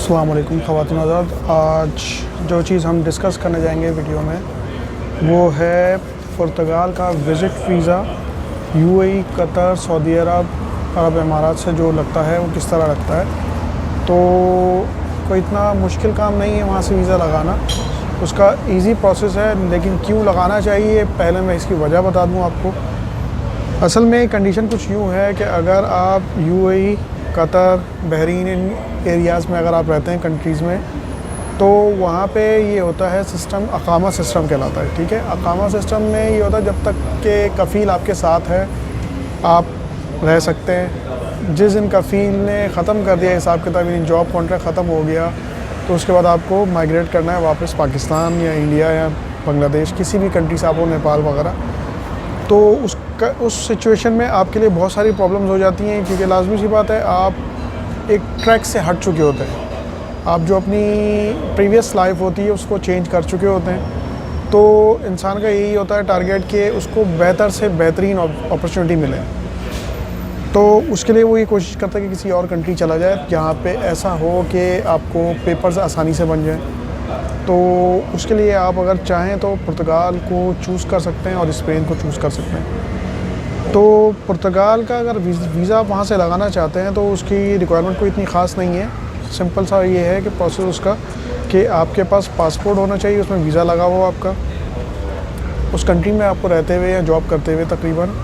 अस्सलाम वालेकुम ख़वातीन हज़रात। आज जो चीज़ हम डिस्कस करने जाएंगे वीडियो में वो है पुर्तगाल का visit visa UAE, Qatar, Saudi Arabia अमारात से जो लगता है वो किस तरह लगता है। तो कोई इतना मुश्किल काम नहीं है वहाँ से वीज़ा लगाना, उसका इजी प्रोसेस है। लेकिन क्यों लगाना चाहिए पहले मैं इसकी वजह बता दूँ आपको। असल में कंडीशन कुछ यूँ है कि अगर आप यूएई, कतर, बहरीन इन एरियाज़ में अगर आप रहते हैं कंट्रीज़ में, तो वहाँ पे ये होता है सिस्टम अकामा सिस्टम कहलाता है। ठीक है, अकामा सिस्टम में ये होता है जब तक के कफ़ील आपके साथ है आप रह सकते हैं। जिस दिन कफ़ील ने ख़त्म कर दिया हिसाब किताब, यानी जॉब कॉन्ट्रैक्ट ख़त्म हो गया, तो उसके बाद आपको माइग्रेट करना है वापस पाकिस्तान या इंडिया या बांग्लादेश, किसी भी कंट्री से, आप हो नेपाल वगैरह। तो उस सिचुएशन में आपके लिए बहुत सारी प्रॉब्लम्स हो जाती हैं, क्योंकि लाजमी सी बात है आप एक ट्रैक से हट चुके होते हैं। आप जो अपनी प्रीवियस लाइफ होती है उसको चेंज कर चुके होते हैं। तो इंसान का यही होता है टारगेट कि उसको बेहतर से बेहतरीन अपॉर्चुनिटी मिले। तो उसके लिए वो ये कोशिश करता है कि किसी और कंट्री चला जाए जहाँ पे ऐसा हो कि आपको पेपर्स आसानी से बन जाए। तो उसके लिए आप अगर चाहें तो पुर्तगाल को चूज़ कर सकते हैं और स्पेन को चूज़ कर सकते हैं। तो पुर्तगाल का अगर वीज़ा आप वहाँ से लगाना चाहते हैं तो उसकी रिक्वायरमेंट कोई इतनी ख़ास नहीं है। सिंपल सा ये है कि प्रोसेस उसका कि आपके पास पासपोर्ट होना चाहिए, उसमें वीज़ा लगा हुआ आपका, उस कंट्री में आपको रहते हुए या जॉब करते हुए तकरीबन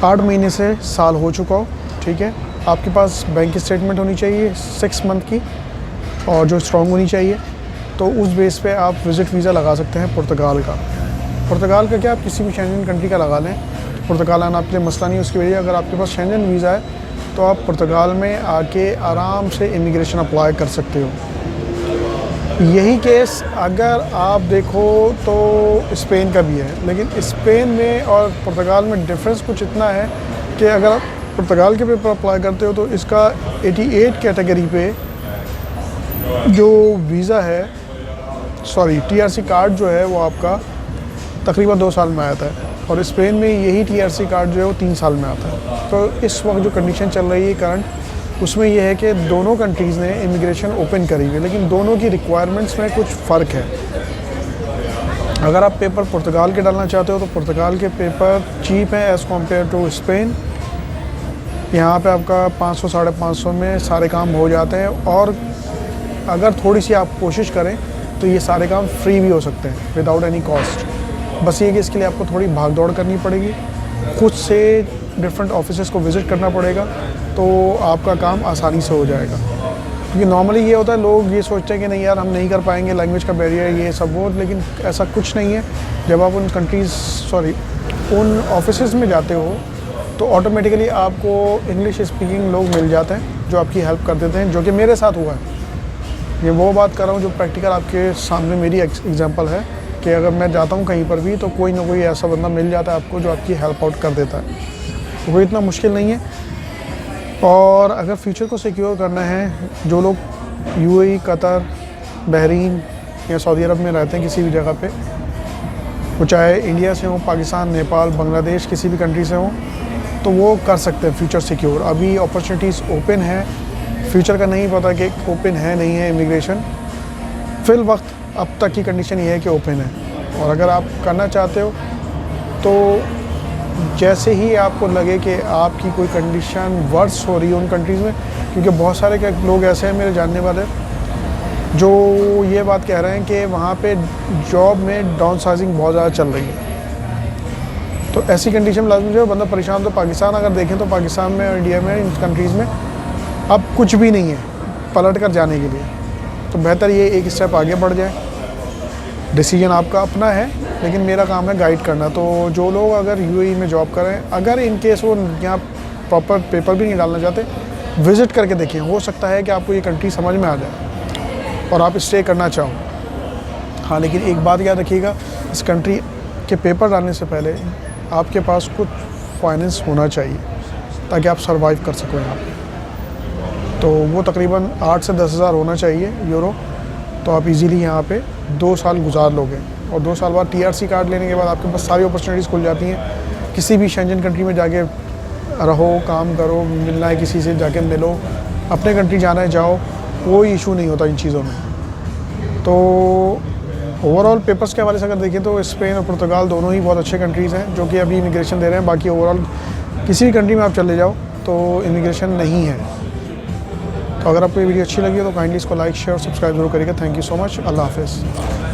8 महीने से साल हो चुका हो। ठीक है, आपके पास बैंक स्टेटमेंट होनी चाहिए 6 मंथ की, और जो स्ट्रॉन्ग होनी चाहिए। तो उस बेस पे आप विज़िट वीज़ा लगा सकते हैं पुर्तगाल का। पुर्तगाल का क्या, आप किसी भी शेंजन कंट्री का लगा लें, पुर्तगाल आना आपके लिए मसला नहीं। उसकी वजह अगर आपके पास शेंजन वीज़ा है तो आप पुर्तगाल में आके आराम से इमिग्रेशन अप्लाई कर सकते हो। यही केस अगर आप देखो तो स्पेन का भी है, लेकिन स्पेन में और पुर्तगाल में डिफरेंस कुछ इतना है कि अगर आप पुर्तगाल के पेपर अप्लाई करते हो तो इसका 88 कैटेगरी पे जो वीज़ा है, सॉरी टीआरसी कार्ड जो है वो आपका तकरीबन 2 साल में आता है, और स्पेन में यही टीआरसी कार्ड जो है वो 3 साल में आता है। तो इस वक्त जो कंडीशन चल रही है करंट, उसमें यह है कि दोनों कंट्रीज़ ने इमिग्रेशन ओपन करी हुई है, लेकिन दोनों की रिक्वायरमेंट्स में कुछ फ़र्क है। अगर आप पेपर पुर्तगाल के डालना चाहते हो तो पुर्तगाल के पेपर चीप हैं एज़ कम्पेयर टू स्पेन। यहाँ पे आपका 500 साढ़े 500 में सारे काम हो जाते हैं, और अगर थोड़ी सी आप कोशिश करें तो ये सारे काम फ्री भी हो सकते हैं विदाउट एनी कॉस्ट। बस ये कि इसके लिए आपको थोड़ी भाग दौड़ करनी पड़ेगी, खुद से डिफरेंट ऑफिसेज़ को विज़िट करना पड़ेगा, तो आपका काम आसानी से हो जाएगा। क्योंकि नॉर्मली ये होता है, लोग ये सोचते हैं कि नहीं यार हम नहीं कर पाएंगे, लैंग्वेज का बैरियर ये सब वो, लेकिन ऐसा कुछ नहीं है। जब आप उन ऑफिसेज़ में जाते हो तो ऑटोमेटिकली आपको इंग्लिश स्पीकिंग लोग मिल जाते हैं जो आपकी हेल्प कर देते हैं, जो कि मेरे साथ हुआ है। ये वो बात कर रहा हूँ जो प्रैक्टिकल आपके सामने मेरी एग्जांपल है, कि अगर मैं जाता हूँ कहीं पर भी तो कोई ना कोई ऐसा बंदा मिल जाता है आपको जो आपकी हेल्प आउट कर देता है। तो कोई इतना मुश्किल नहीं है। और अगर फ्यूचर को सिक्योर करना है, जो लोग यूएई, कतर, बहरीन या सऊदी अरब में रहते हैं किसी भी जगह पे, वो चाहे इंडिया से हो, पाकिस्तान, नेपाल, बांग्लादेश, किसी भी कंट्री से हो, तो वो कर सकते हैं फ्यूचर सिक्योर। अभी अपॉर्चुनिटीज़ ओपन है, फ्यूचर का नहीं पता कि ओपन है नहीं है इमिग्रेशन। फिल वक्त अब तक की कंडीशन ये है कि ओपन है, और अगर आप करना चाहते हो तो जैसे ही आपको लगे कि आपकी कोई कंडीशन वर्स हो रही है उन कंट्रीज़ में, क्योंकि बहुत सारे लोग ऐसे हैं मेरे जानने वाले जो ये बात कह रहे हैं कि वहाँ पे जॉब में डाउन साइजिंग बहुत ज़्यादा चल रही है। तो ऐसी कंडीशन में लाजमी जो बंदा परेशान। तो पाकिस्तान अगर देखें तो पाकिस्तान में और इंडिया में, इन कंट्रीज़ में अब कुछ भी नहीं है पलट कर जाने के लिए। तो बेहतर ये एक स्टेप आगे बढ़ जाए। डिसीजन आपका अपना है, लेकिन मेरा काम है गाइड करना। तो जो लोग अगर यूएई में जॉब करें, अगर इन केस वो यहाँ प्रॉपर पेपर भी नहीं डालना चाहते, विज़िट करके देखें, हो सकता है कि आपको ये कंट्री समझ में आ जाए और आप स्टे करना चाहो। हाँ, लेकिन एक बात याद रखिएगा, इस कंट्री के पेपर डालने से पहले आपके पास कुछ फाइनेंस होना चाहिए ताकि आप सर्वाइव कर सको यहाँ पे। तो वो तकरीबन 8 से 10 हज़ार होना चाहिए यूरो। तो आप इजीली यहाँ पे 2 साल गुजार लोगे, और 2 साल बाद टीआरसी कार्ड लेने के बाद आपके पास सारी अपॉर्चुनिटीज़ खुल जाती हैं। किसी भी शेंजन कंट्री में जाके रहो, काम करो, मिलना है किसी से जाके मिलो, अपने कंट्री जाना है जाओ, कोई इशू नहीं होता इन चीज़ों में। तो ओवरऑल पेपर्स के हवाले से अगर देखें तो स्पेन और पुर्तगाल दोनों ही बहुत अच्छे कंट्रीज़ हैं जो कि अभी इमिग्रेशन दे रहे हैं। बाकी ओवरऑल किसी भी कंट्री में आप चले जाओ तो इमिग्रेशन नहीं है। तो अगर आपको ये वीडियो अच्छी लगी हो तो काइंडली इसको लाइक शेयर और सब्सक्राइब जरूर करिएगा। Thank you so much. अल्लाह हाफिज़।